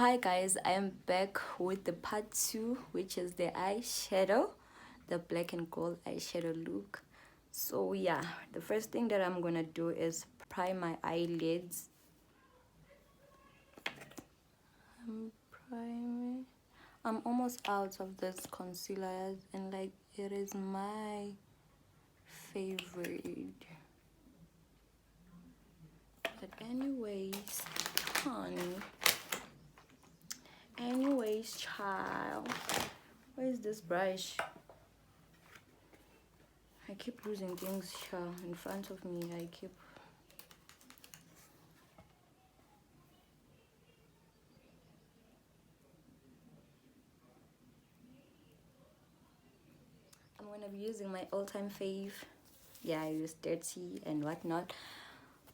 Hi guys, I am back with the part 2, which is the eyeshadow, the black and gold eyeshadow look. So yeah, the first thing that I'm gonna do is prime my eyelids. I'm priming. I'm almost out of this concealer and like it is my favorite. But anyways, honey. Anyways, child, where is this brush? I keep losing things here in front of me. I'm gonna be using my all-time fave. Yeah, I use dirty and whatnot.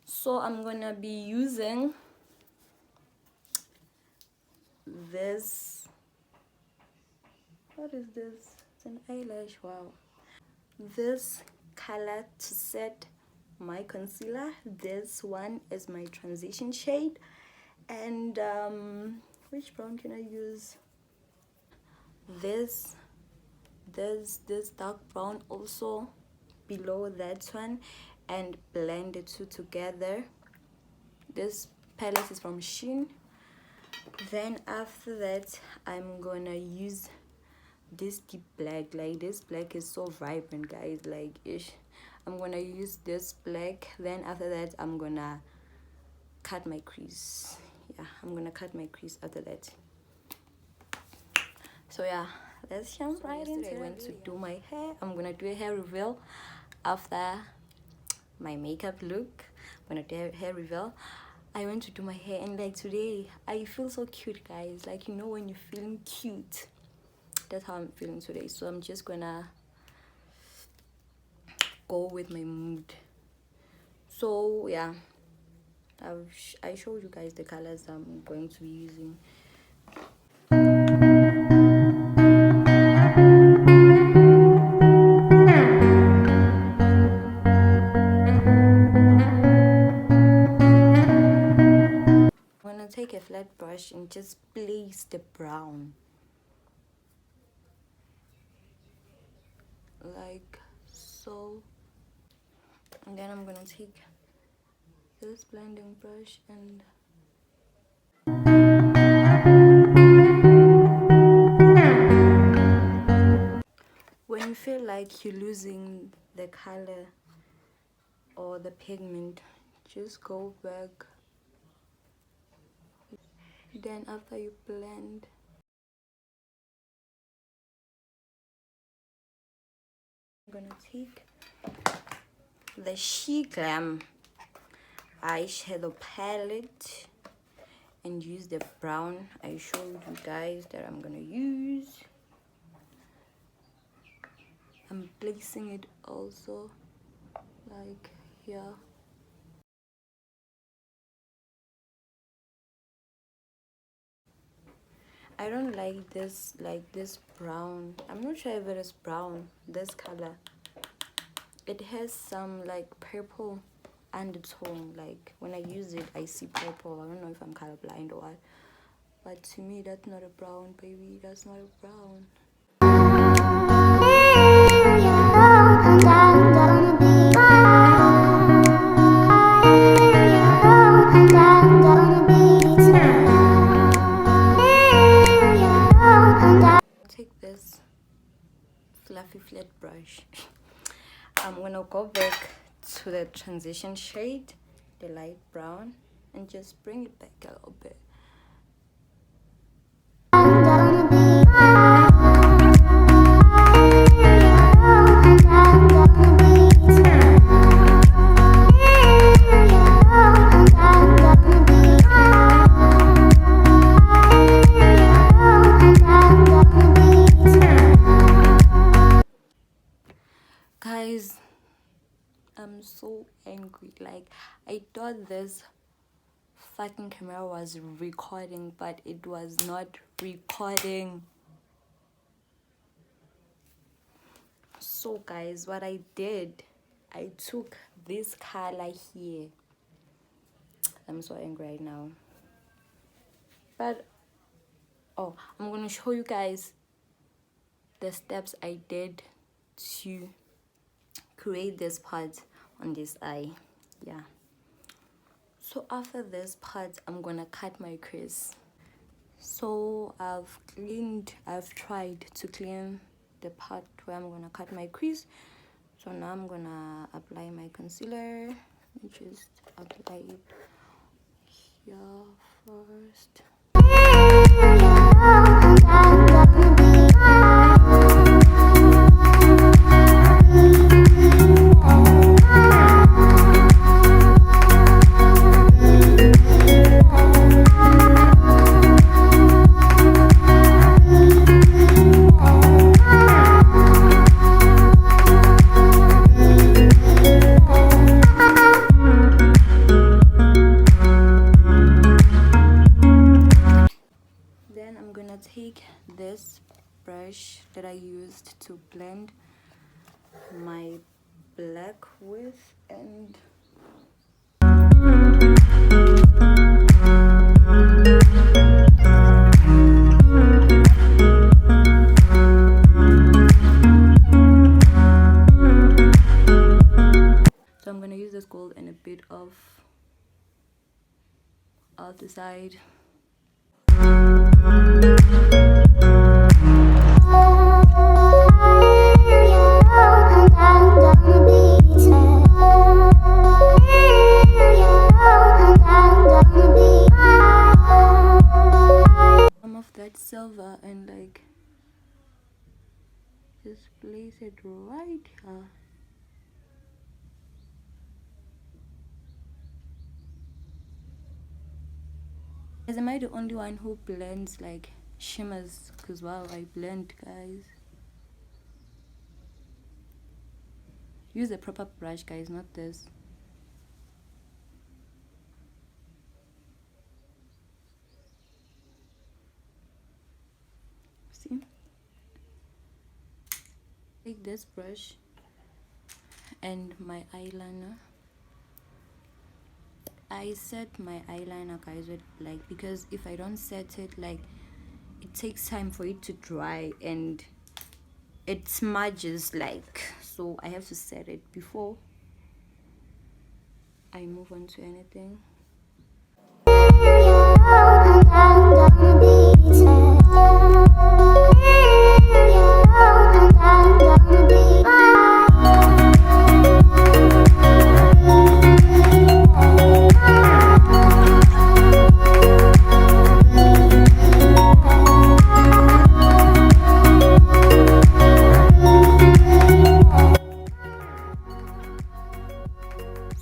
So I'm gonna be using this. What is this? It's an eyelash. Wow. This color to set my concealer. This one is my transition shade. And which brown can I use? This dark brown also below that one, and blend the two together. This palette is from Shein. Then after that, I'm gonna use this deep black. Like, this black is so vibrant, guys. Like, ish. I'm gonna use this black. Then after that, I'm gonna cut my crease. Yeah, I'm gonna cut my crease after that. So yeah, let's jump right into it. I went to do my hair. I'm gonna do a hair reveal after my makeup look. I'm gonna do a hair reveal. I went to do my hair, and like today I feel so cute, guys. Like, you know when you're feeling cute, that's how I'm feeling today. So I'm just gonna go with my mood. So yeah, I showed you guys the colors I'm going to be using. I'm gonna take a flat brush and just place the brown like so, and then I'm gonna take this blending brush and when you feel like you're losing the color or the pigment, just go back. Then after you blend, I'm gonna take the She Glam eyeshadow palette and use the brown I showed you guys that I'm gonna use. I'm placing it also like here. I don't like this, like this brown. I'm not sure if it is brown, this color. It has some like purple undertone. Like when I use it, I see purple. I don't know if I'm colorblind or what. But to me, that's not a brown, baby. That's not a brown. Take this fluffy flat brush. I'm gonna go back to the transition shade, the light brown, and just bring it back a little bit. Guys, I'm so angry. Like, I thought this fucking camera was recording, but it was not recording. So guys, what I did, I took this color here. I'm so angry right now. But Oh, I'm gonna show you guys the steps I did to create this part on this eye. Yeah, so after this part I'm gonna cut my crease. So I've tried to clean the part where I'm gonna cut my crease. So now I'm gonna apply my concealer. Let me just apply it here first. Take this brush that I used to blend my black with, and so I'm gonna use this gold and a bit of outer side. Some of that silver and like just place it right here. Am I the only one who blends like shimmers? Because wow, I blend, guys. Use a proper brush, guys, not this. See? Take this brush and my eyeliner. I set my eyeliner, guys, with black because if I don't set it, like, it takes time for it to dry and it smudges, like, so I have to set it before I move on to anything.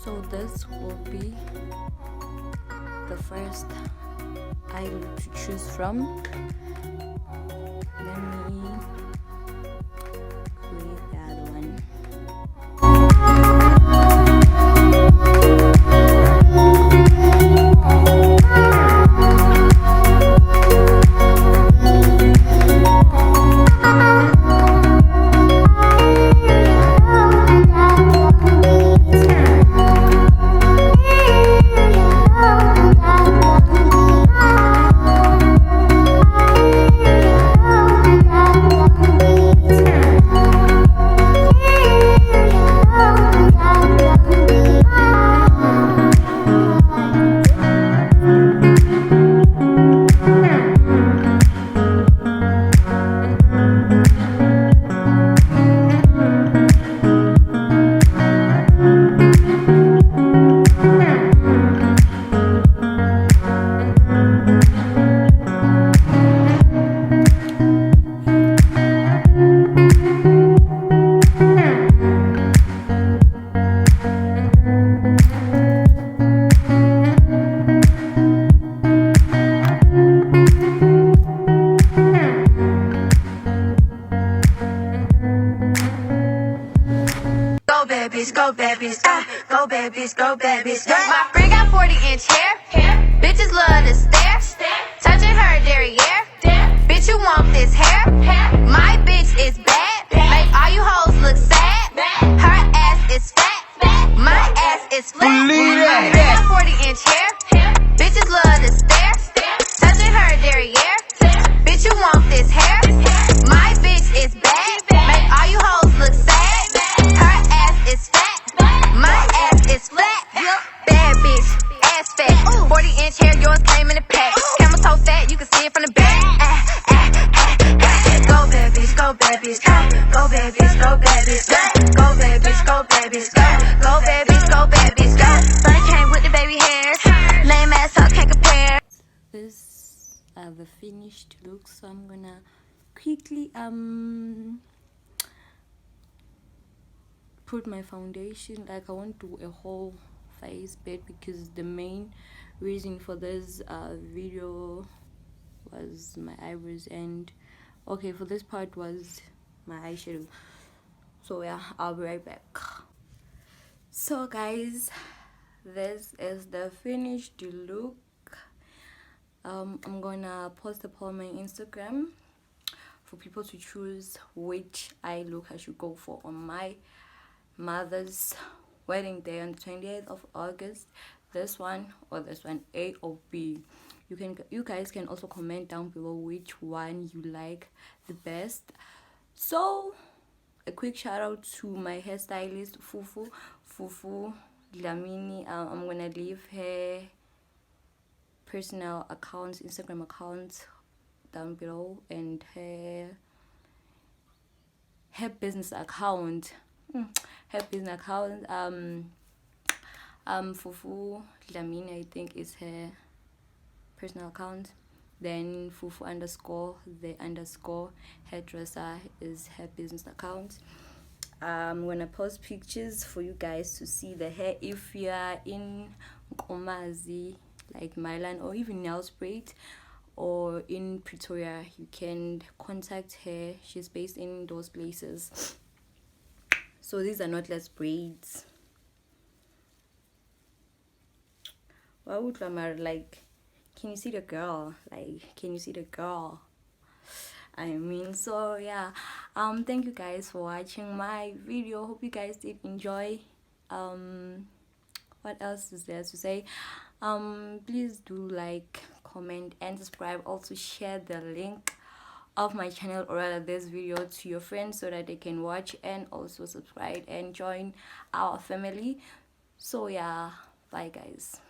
So this will be the first eye look to choose from. Let me create the other one. Go babies, go babies, go babies. My friend got 40-inch hair. Bitches love to stare. Touching her derriere. Bitch, you want this hair? My bitch is bad. Make all you hoes look sad. Her ass is fat. My ass is flat. My friend got 40-inch hair. Bitches love to stare. Touching her derriere. Bitch, it from the back. Go bad bitch, go bad bitch, go bad bitch, go bad bitch, go bad bitch, go bad bitch, go bad bitch, go bad bitch, go. Bunny came with the baby hairs, lame ass hoes can't compare. This are the finished look, so I'm gonna quickly put my foundation. Like, I won't do a whole face bit because the main reason for this video was my eyebrows, and okay, for this part was my eyeshadow. So yeah, I'll be right back. So guys, this is the finished look. I'm gonna post upon my Instagram for people to choose which eye look I should go for on my mother's wedding day on the 28th of August. This one or this one, A or B. You guys can also comment down below which one you like the best. So a quick shout out to my hairstylist Fufu Dlamini. I'm gonna leave her personal accounts, Instagram accounts down below, and her business account. Her business account. Fufu Dlamini, I think, is her personal account. Then Fufu underscore the underscore hairdresser is her business account. I'm gonna post pictures for you guys to see the hair. If you are in Nkomazi, like Milan, or even Nelspruit, or in Pretoria, you can contact her. She's based in those places. So these are knotless braids. Why would I, like, can you see the girl? Like, can you see the girl? I mean, so yeah, thank you guys for watching my video. Hope you guys did enjoy. What else is there to say? Please do like, comment, and subscribe. Also share the link of my channel, or rather this video, to your friends so that they can watch and also subscribe and join our family. So yeah, bye guys.